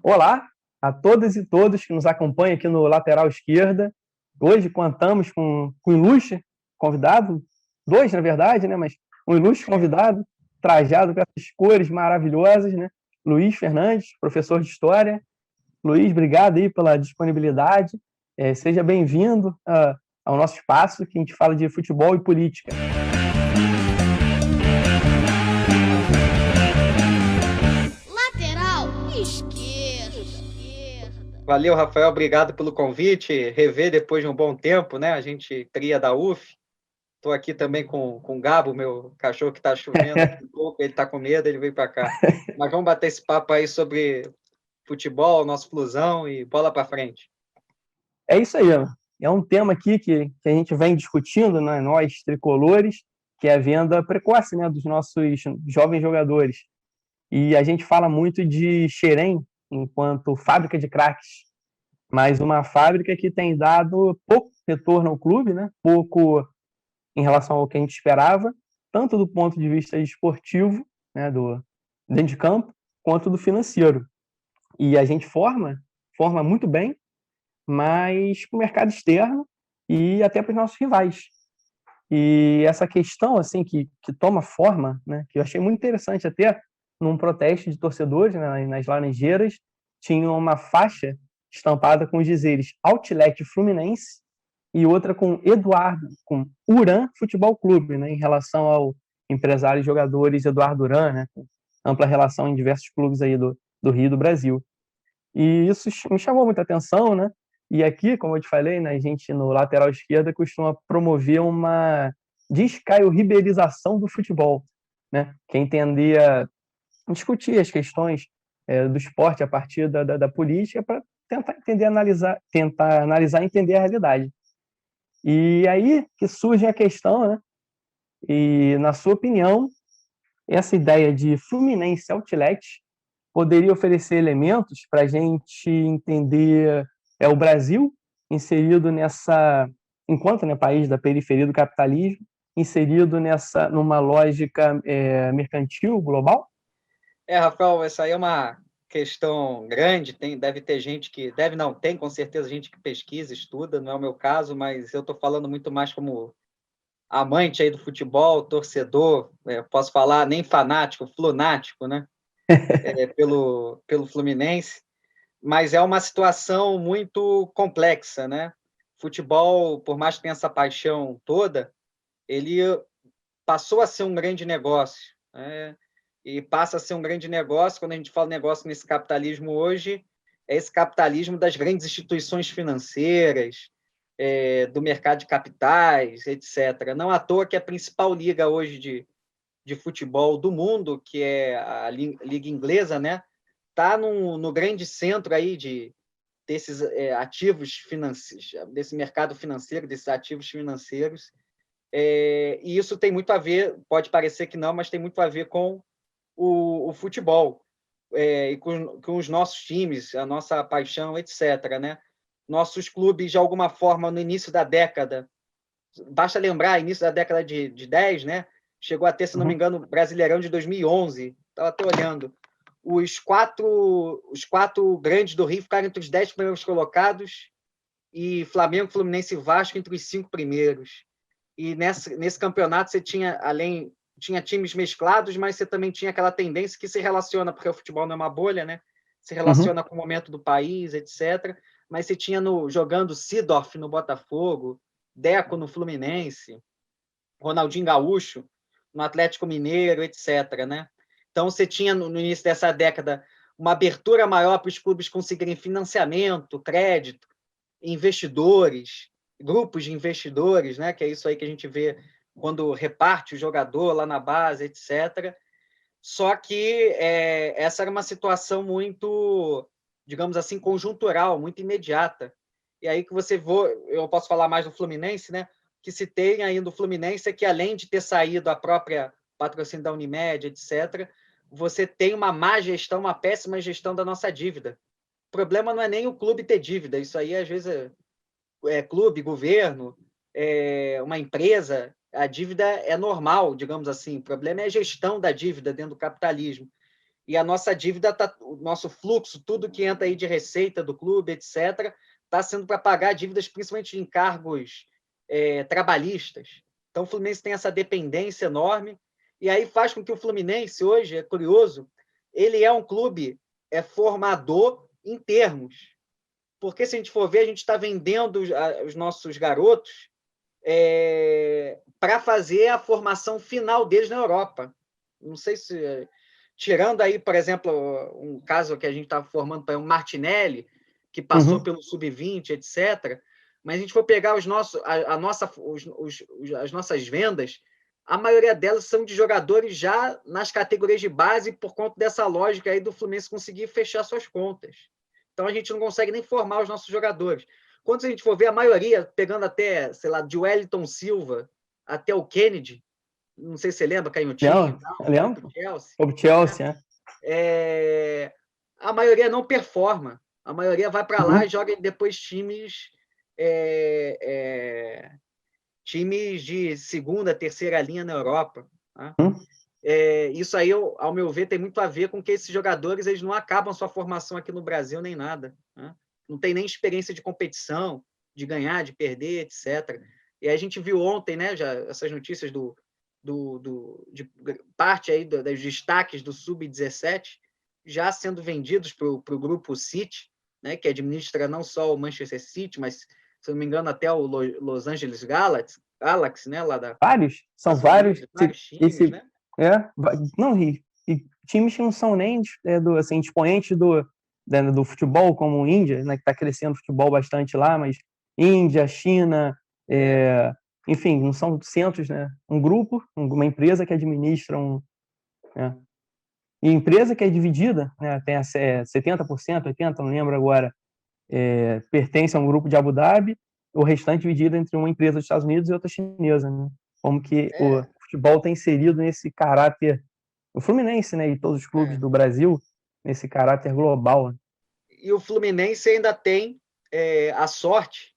Olá a todas e todos que nos acompanham aqui no Lateral Esquerda. Hoje contamos com um ilustre convidado, dois na verdade, né? Mas um ilustre convidado, trajado com essas cores maravilhosas, né? Luiz Fernandes, professor de História. Luiz, obrigado aí pela disponibilidade. Seja bem-vindo ao nosso espaço, que a gente fala de futebol e política. Lateral esquerda. Valeu, Rafael, obrigado pelo convite. Rever depois de um bom tempo, né? A gente cria da UF. Estou aqui também com o Gabo, meu cachorro que está chovendo aqui um pouco. Ele está com medo, ele veio para cá. Mas vamos bater esse papo aí sobre futebol, nosso Flusão e bola para frente. É isso aí, ó. É um tema aqui que a gente vem discutindo, né, nós tricolores, que é a venda precoce, né, dos nossos jovens jogadores. E a gente fala muito de Xerém enquanto fábrica de craques, mas uma fábrica que tem dado pouco retorno ao clube, né, pouco em relação ao que a gente esperava, tanto do ponto de vista esportivo, né, do dentro de campo, quanto do financeiro. E a gente forma muito bem, mas para o mercado externo e até para os nossos rivais. E essa questão assim que toma forma, né, que eu achei muito interessante até num protesto de torcedores, né, nas Laranjeiras, tinha uma faixa estampada com os dizeres Outlet Fluminense e outra com Eduardo, com Uran Futebol Clube, né, em relação ao empresário e jogadores Eduardo Uran, né, com ampla relação em diversos clubes aí do Rio e do Brasil. E isso me chamou muita atenção, né? E aqui, como eu te falei, né, a gente no lateral esquerda costuma promover uma descaio-riberização do futebol, né? Quem tendia discutir as questões do esporte a partir da política para tentar analisar e entender a realidade. E aí que surge a questão, né? E, na sua opinião, essa ideia de Fluminense Outlet poderia oferecer elementos para a gente entender o Brasil inserido nessa, enquanto, né, país da periferia do capitalismo, inserido numa lógica mercantil global? Rafael, essa aí é uma questão grande. Deve ter gente que... Deve não, tem com certeza gente que pesquisa, estuda, não é o meu caso, mas eu estou falando muito mais como amante aí do futebol, torcedor, posso falar nem fanático, flunático, né? Pelo Fluminense, mas é uma situação muito complexa, né? Futebol, por mais que tenha essa paixão toda, ele passou a ser um grande negócio, né? E passa a ser um grande negócio, quando a gente fala negócio nesse capitalismo hoje, é esse capitalismo das grandes instituições financeiras, do mercado de capitais, etc. Não à toa que a principal liga hoje de futebol do mundo, que é a liga inglesa, né, está no grande centro aí desses ativos financeiros, desse mercado financeiro, desses ativos financeiros. E isso tem muito a ver, pode parecer que não, mas tem muito a ver com o futebol, e com os nossos times, a nossa paixão, etc., né? Nossos clubes, de alguma forma, no início da década, basta lembrar, início da década de 10, né? Chegou a ter, se não me engano, o Brasileirão de 2011, estava até olhando. Os quatro grandes do Rio ficaram entre os 10 primeiros colocados e Flamengo, Fluminense e Vasco entre os 5 primeiros. E nesse campeonato você tinha times mesclados, mas você também tinha aquela tendência que se relaciona, porque o futebol não é uma bolha, né? Se relaciona com o momento do país, etc. Mas você tinha jogando Seedorf no Botafogo, Deco no Fluminense, Ronaldinho Gaúcho no Atlético Mineiro, etc., né? Então, você tinha, no início dessa década, uma abertura maior para os clubes conseguirem financiamento, crédito, investidores, grupos de investidores, né? Que é isso aí que a gente vê quando reparte o jogador lá na base, etc. Só que essa era uma situação muito, digamos assim, conjuntural, muito imediata. E aí que eu posso falar mais do Fluminense, né? Que se tem ainda do Fluminense é que, além de ter saído a própria patrocínio da Unimed, etc., você tem uma má gestão, uma péssima gestão da nossa dívida. O problema não é nem o clube ter dívida, isso aí às vezes é clube, governo, uma empresa, a dívida é normal, digamos assim. O problema é a gestão da dívida dentro do capitalismo. E a nossa dívida, o nosso fluxo, tudo que entra aí de receita do clube, etc., está sendo para pagar dívidas, principalmente de encargos trabalhistas. Então, o Fluminense tem essa dependência enorme, e aí faz com que o Fluminense, hoje, é curioso, ele é um clube formador em termos. Porque, se a gente for ver, a gente está vendendo os nossos garotos para fazer a formação final deles na Europa. Não sei se... Tirando aí, por exemplo, um caso que a gente estava formando para um Martinelli, que passou pelo Sub-20, etc., mas a gente for pegar as nossas vendas, a maioria delas são de jogadores já nas categorias de base, por conta dessa lógica aí do Fluminense conseguir fechar suas contas. Então, a gente não consegue nem formar os nossos jogadores. Quando a gente for ver, a maioria, pegando até, sei lá, de Wellington Silva até o Kennedy, não sei se você lembra, Canhotinho, lembro. Chelsea. O Chelsea, a maioria não performa. A maioria vai para lá e joga depois times de segunda, terceira linha na Europa. Tá? Isso aí, ao meu ver, tem muito a ver com que esses jogadores eles não acabam sua formação aqui no Brasil nem nada. Tá? Não tem nem experiência de competição, de ganhar, de perder, etc. E aí a gente viu ontem, né, já essas notícias de parte aí dos destaques do Sub-17 já sendo vendidos para o grupo City, né, que administra não só o Manchester City, mas, se não me engano, até o Los Angeles Galaxy, né, lá da... São vários times, né? Não, e times que não são nem assim, expoentes do futebol, como o Índia, né, que está crescendo o futebol bastante lá, mas Índia, China, enfim, não são centros, né? Um grupo, uma empresa que administra e empresa que é dividida, né, tem 70%, 80%, não lembro agora, pertence a um grupo de Abu Dhabi, o restante dividido entre uma empresa dos Estados Unidos e outra chinesa, né? Como que o futebol está inserido nesse caráter, o Fluminense, né, e todos os clubes do Brasil, nesse caráter global. E o Fluminense ainda tem a sorte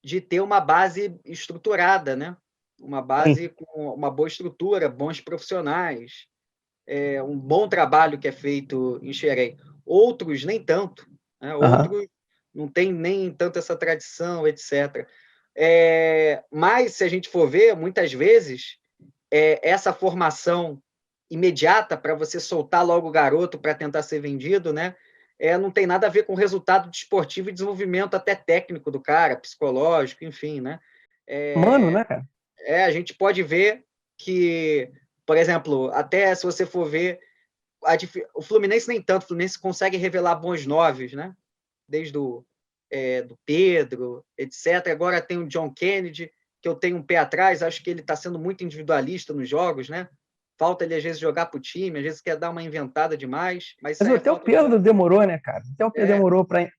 de ter uma base estruturada, né? Uma base com uma boa estrutura, bons profissionais, um bom trabalho que é feito em Xerém. Outros, nem tanto. Né? Outros não tem nem tanto essa tradição, etc. Mas, se a gente for ver, muitas vezes, essa formação imediata para você soltar logo o garoto para tentar ser vendido, né? Não tem nada a ver com o resultado desportivo e desenvolvimento até técnico do cara, psicológico, enfim, né? Mano, né, cara? A gente pode ver que, por exemplo, até se você for ver, o Fluminense nem tanto, o Fluminense consegue revelar bons noves, né? Desde do Pedro, etc. Agora tem o John Kennedy, que eu tenho um pé atrás, acho que ele está sendo muito individualista nos jogos, né? Falta ele, às vezes, jogar para o time, às vezes quer dar uma inventada demais. Mas até o Pedro demorou, né, cara? Até o Pedro demorou para...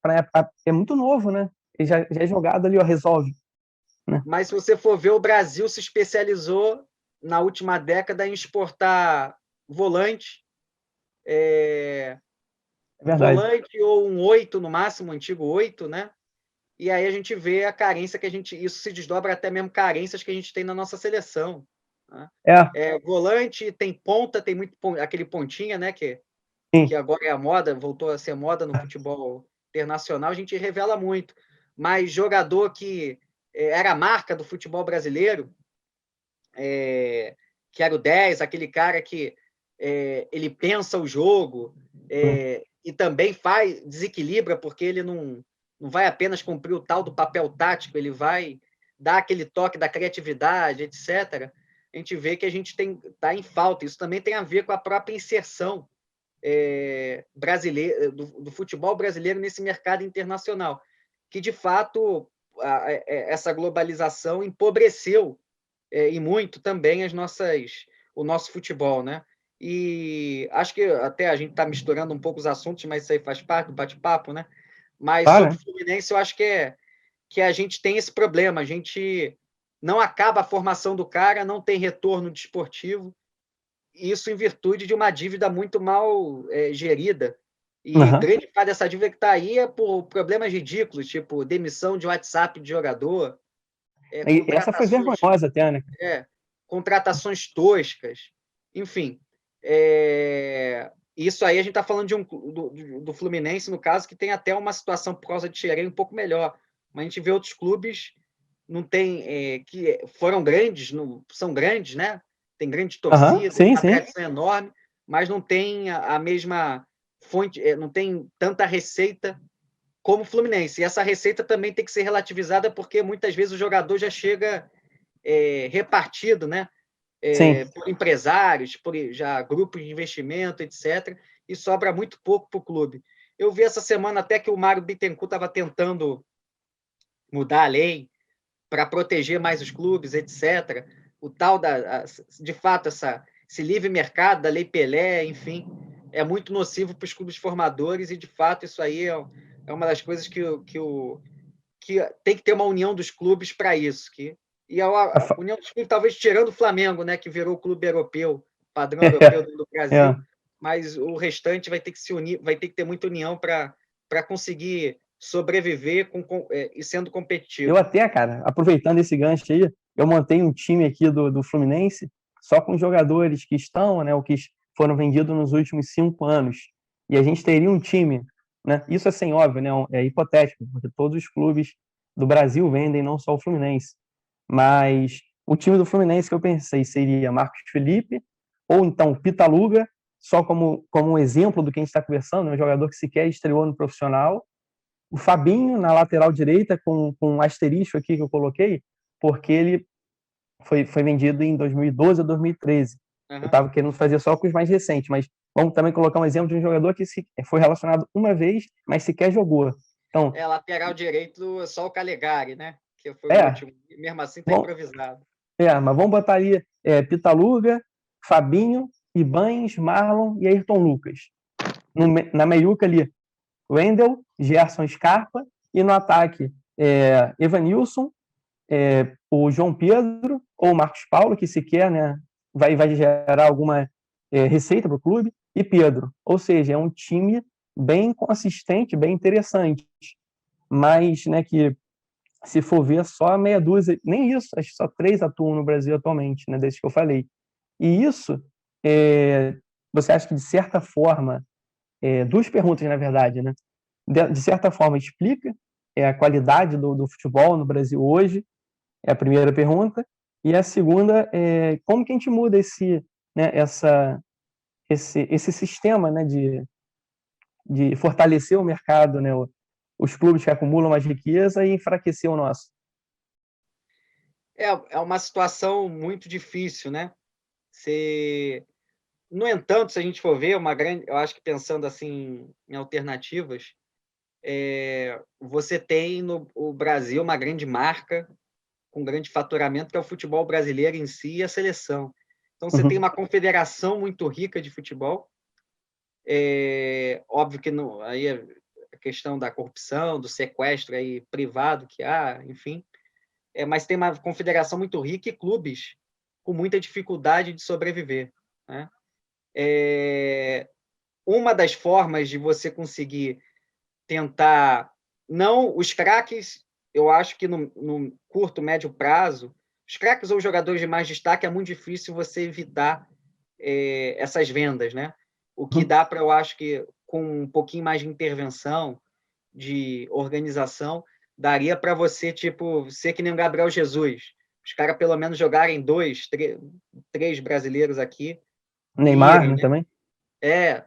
É muito novo, né? Ele já é jogado ali, resolve. Né? Mas, se você for ver, o Brasil se especializou, na última década, em exportar volante, volante ou um 8, no máximo, um antigo 8, né? E aí a gente vê a carência isso se desdobra até mesmo carências que a gente tem na nossa seleção. Né? Volante, tem ponta, tem muito aquele pontinha, né? Que agora é a moda, voltou a ser moda no futebol internacional, a gente revela muito. Mas jogador que era a marca do futebol brasileiro, que era o 10, aquele cara que ele pensa o jogo e também desequilibra, porque ele não vai apenas cumprir o tal do papel tático, ele vai dar aquele toque da criatividade, etc. A gente vê que a gente está em falta. Isso também tem a ver com a própria inserção brasileira, do futebol brasileiro nesse mercado internacional, que, de fato, essa globalização empobreceu e muito também o nosso futebol, né? E acho que até a gente está misturando um pouco os assuntos, mas isso aí faz parte do bate-papo, né? Mas sobre o Fluminense, eu acho que a gente tem esse problema, a gente não acaba a formação do cara, não tem retorno desportivo, isso em virtude de uma dívida muito mal gerida. E grande parte dessa dívida que está aí é por problemas ridículos, tipo demissão de WhatsApp de jogador. Essa foi vergonhosa até, né? Contratações toscas. Enfim, Isso aí a gente está falando do Fluminense, no caso, que tem até uma situação por causa de Xerém um pouco melhor. Mas a gente vê outros clubes não tem, que foram grandes, são grandes, né? Tem grande Aham, torcida, sim, uma sim. tradição enorme, mas não tem a mesma fonte, não tem tanta receita como o Fluminense. E essa receita também tem que ser relativizada porque muitas vezes o jogador já chega repartido, né? Sim. Por empresários, por já grupos de investimento, etc. E sobra muito pouco para o clube. Eu vi essa semana até que o Mário Bittencourt estava tentando mudar a lei para proteger mais os clubes, etc. O tal de fato, esse livre mercado da Lei Pelé, enfim, é muito nocivo para os clubes formadores e, de fato, isso aí é uma das coisas que tem que ter uma união dos clubes para isso. E a união dos clubes, talvez tirando o Flamengo, né, que virou o clube europeu, padrão europeu do É. Brasil, mas o restante vai ter que se unir, vai ter que ter muita união para conseguir sobreviver e sendo Eu competitivo. até, cara, aproveitando esse gancho aí, eu montei um time aqui do Fluminense só com jogadores que estão, né, ou que foram vendidos nos últimos 5 anos. E a gente teria um time, né? Isso é sem óbvio, né? É hipotético, porque todos os clubes do Brasil vendem, não só o Fluminense. Mas o time do Fluminense que eu pensei seria Marcos Felipe, ou então Pitaluga, só como um exemplo do que a gente está conversando, né? Um jogador que sequer estreou no profissional, o Fabinho na lateral direita, com um asterisco aqui que eu coloquei, porque ele foi vendido em 2012 ou 2013. Eu Uhum. estava querendo fazer só com os mais recentes, mas vamos também colocar um exemplo de um jogador que foi relacionado uma vez, mas sequer jogou. Então, Lateral direito, só o Calegari, né? Que foi o é, último. Mesmo assim, está vamos, improvisado. mas vamos botar aí Pitaluga, Fabinho, Ibanes, Marlon e Ayrton Lucas. Na meiuca ali, Wendel, Gerson Scarpa, e no ataque, Evanilson, o João Pedro ou o Marcos Paulo, que sequer, né, vai gerar alguma receita para o clube, e Pedro. Ou seja, é um time bem consistente, bem interessante, mas, né, que se for ver só meia dúzia, nem isso, acho que só 3 atuam no Brasil atualmente, né, desde que eu falei. E isso, você acha que de certa forma, duas perguntas na verdade, né? De certa forma explica a qualidade do futebol no Brasil hoje, é a primeira pergunta. E a segunda é como que a gente muda né, esse sistema, né, de fortalecer o mercado, né, os clubes que acumulam mais riqueza e enfraquecer o nosso. É uma situação muito difícil, né? No entanto, se a gente for ver, eu acho que pensando assim em alternativas, você tem no o Brasil uma grande marca com grande faturamento, que é o futebol brasileiro em si e a seleção. Então, você tem Uhum. uma confederação muito rica de futebol. Óbvio que não, aí é a questão da corrupção, do sequestro aí privado que há, enfim. Mas tem uma confederação muito rica e clubes com muita dificuldade de sobreviver, né? Uma das formas de você conseguir tentar não os craques, eu acho que no curto, médio prazo, os craques ou jogadores de mais destaque é muito difícil você evitar essas vendas, né? O que Uhum. dá para, eu acho que com um pouquinho mais de intervenção, de organização, daria para você, tipo, ser que nem o Gabriel Jesus. Os caras pelo menos jogarem 2, 3 brasileiros aqui e Neymar, irem, né, né? também.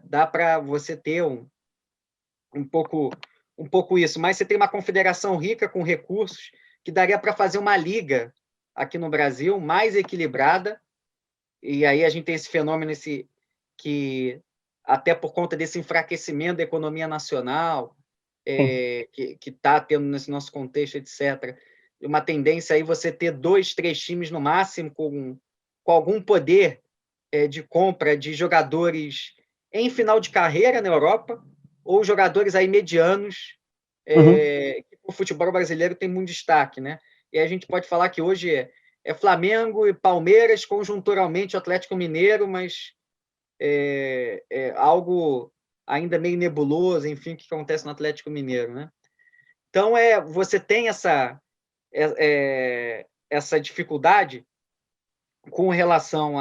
Dá para você ter um pouco isso, mas você tem uma confederação rica com recursos que daria para fazer uma liga aqui no Brasil mais equilibrada, e aí a gente tem esse fenômeno que até por conta desse enfraquecimento da economia nacional Sim. que está tendo nesse nosso contexto, etc. Uma tendência aí você ter 2, 3 times no máximo com algum poder de compra de jogadores em final de carreira na Europa ou jogadores aí medianos Uhum. que o futebol brasileiro tem muito destaque, né? E aí a gente pode falar que hoje é Flamengo e Palmeiras, conjunturalmente o Atlético Mineiro, mas é algo ainda meio nebuloso, enfim, o que acontece no Atlético Mineiro, né? Então, você tem essa dificuldade com relação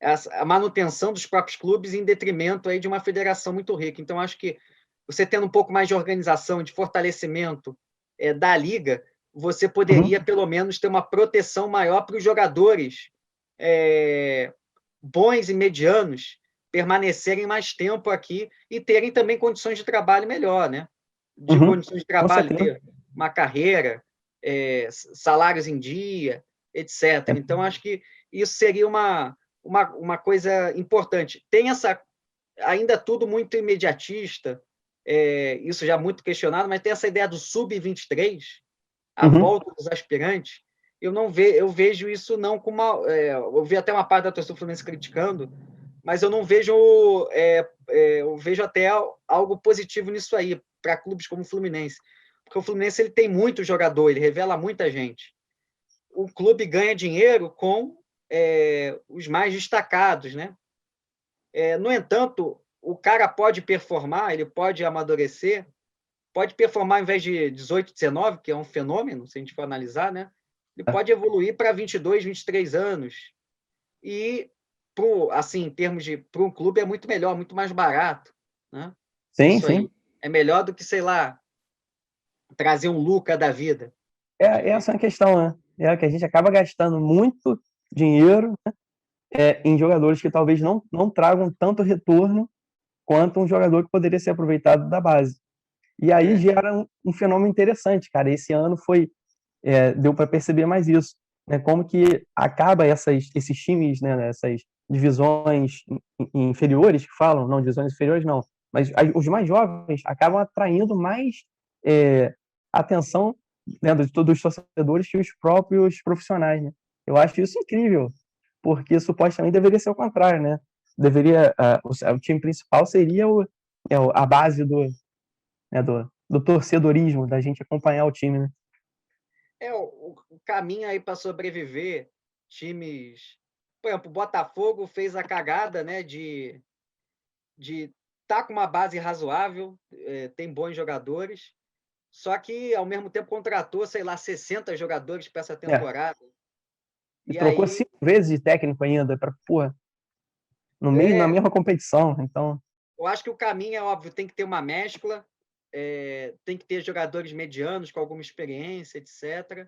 a manutenção dos próprios clubes em detrimento aí de uma federação muito rica. Então, acho que você tendo um pouco mais de organização, de fortalecimento da liga, você poderia, pelo menos, ter uma proteção maior para os jogadores bons e medianos permanecerem mais tempo aqui e terem também condições de trabalho melhor, né? De condições de trabalho, ter uma carreira, salários em dia, etc. Então, acho que isso seria uma coisa importante. Tem ainda tudo muito imediatista, isso já muito questionado, mas tem essa ideia do sub-23, a volta dos aspirantes. Eu vejo isso não como eu vi até uma parte da torcida Fluminense criticando, mas eu não vejo, eu vejo até algo positivo nisso aí para clubes como o Fluminense, porque o Fluminense ele tem muito jogador, ele revela muita gente. O clube ganha dinheiro com os mais destacados, né? No entanto, o cara pode performar, ele pode amadurecer, pode performar ao invés de 18, 19, que é um fenômeno, se a gente for analisar, né? Ele pode evoluir para 22, 23 anos. E, assim, em termos de para um clube, é muito melhor, muito mais barato. Né? Sim, Isso aí sim. é melhor do que, sei lá, trazer um Luca da vida. Essa é a questão, né? É que a gente acaba gastando muito dinheiro, né, em jogadores que talvez não tragam tanto retorno quanto um jogador que poderia ser aproveitado da base. E aí gera um fenômeno interessante, cara. Esse ano deu para perceber mais isso, né? Como que acaba esses times, né? Essas divisões inferiores que falam, não divisões inferiores não, mas os mais jovens acabam atraindo mais atenção, né, de todos os torcedores que os próprios profissionais, né? Eu acho isso incrível, porque supostamente deveria ser o contrário, né? Deveria o time principal seria a base né, do torcedorismo, da gente acompanhar o time, né? O caminho aí para sobreviver, times... Por exemplo, o Botafogo fez a cagada, né, de estar com uma base razoável, tem bons jogadores, só que, ao mesmo tempo, contratou, sei lá, 60 jogadores para essa temporada. E trocou aí, 5 vezes de técnico ainda, na mesma competição. Então, eu acho que o caminho é óbvio, tem que ter uma mescla, tem que ter jogadores medianos com alguma experiência, etc.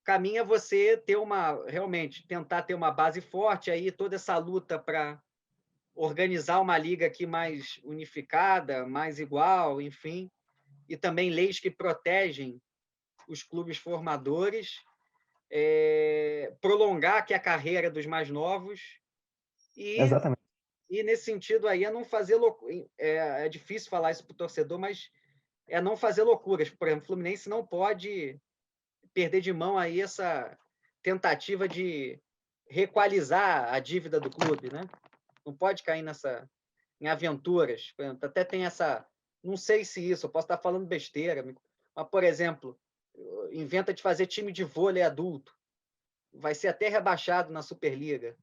O caminho é você ter realmente, tentar ter uma base forte, aí toda essa luta para organizar uma liga aqui mais unificada, mais igual, enfim, e também leis que protegem os clubes formadores, prolongar aqui a carreira dos mais novos exatamente. e nesse sentido aí é não fazer loucura. É difícil falar isso para o torcedor, mas é não fazer loucuras. Por exemplo, o Fluminense não pode perder de mão aí essa tentativa de reequalizar a dívida do clube, né? Não pode cair em aventuras. Por exemplo, até tem essa, não sei se isso, eu posso estar falando besteira, mas, por exemplo, inventa de fazer time de vôlei adulto, vai ser até rebaixado na Superliga.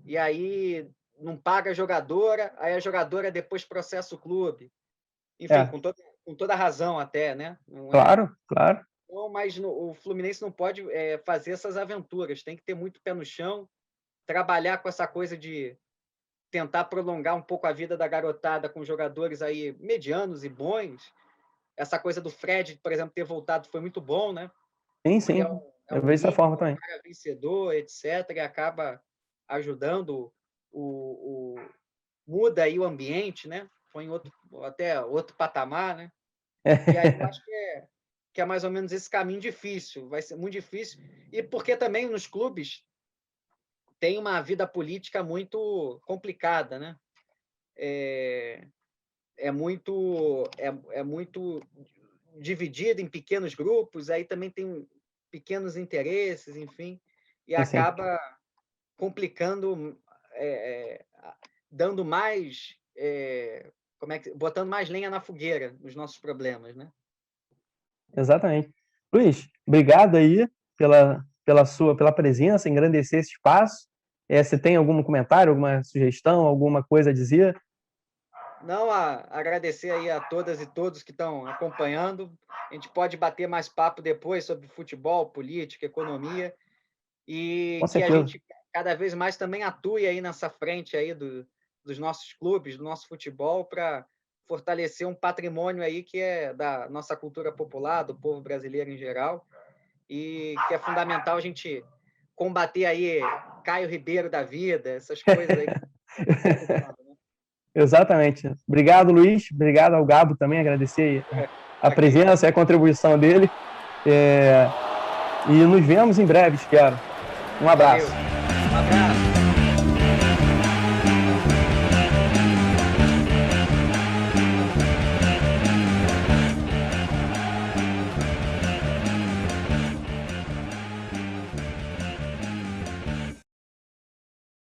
E aí não paga a jogadora, aí a jogadora depois processa o clube. Enfim, com toda razão até, né? Não claro, claro. Não, mas o Fluminense não pode fazer essas aventuras, tem que ter muito pé no chão, trabalhar com essa coisa de tentar prolongar um pouco a vida da garotada com jogadores aí medianos e bons. Essa coisa do Fred, por exemplo, ter voltado foi muito bom, né? Sim, Porque sim. Eu um vejo dessa líder, forma um também. cara vencedor, etc., e acaba ajudando muda aí o ambiente, né? Foi em até outro patamar, né? E aí eu acho que é mais ou menos esse caminho difícil, vai ser muito difícil. E porque também nos clubes tem uma vida política muito complicada, né? É muito dividido em pequenos grupos, aí também tem pequenos interesses, enfim, e Sim. acaba complicando, dando mais, botando mais lenha na fogueira nos nossos problemas, né? Exatamente. Luiz, obrigado aí pela presença, engrandecer esse espaço. Você tem algum comentário, alguma sugestão, alguma coisa a dizer? Não, agradecer aí a todas e todos que estão acompanhando. A gente pode bater mais papo depois sobre futebol, política, economia, Com e que a certeza. gente cada vez mais também atue aí nessa frente aí dos nossos clubes, do nosso futebol, para fortalecer um patrimônio aí que é da nossa cultura popular, do povo brasileiro em geral, e que é fundamental a gente combater aí Caio Ribeiro da vida, essas coisas aí. Exatamente. Obrigado, Luiz. Obrigado ao Gabo também, agradecer a presença e a contribuição dele. E nos vemos em breve, espero. Um abraço. Valeu. Um abraço.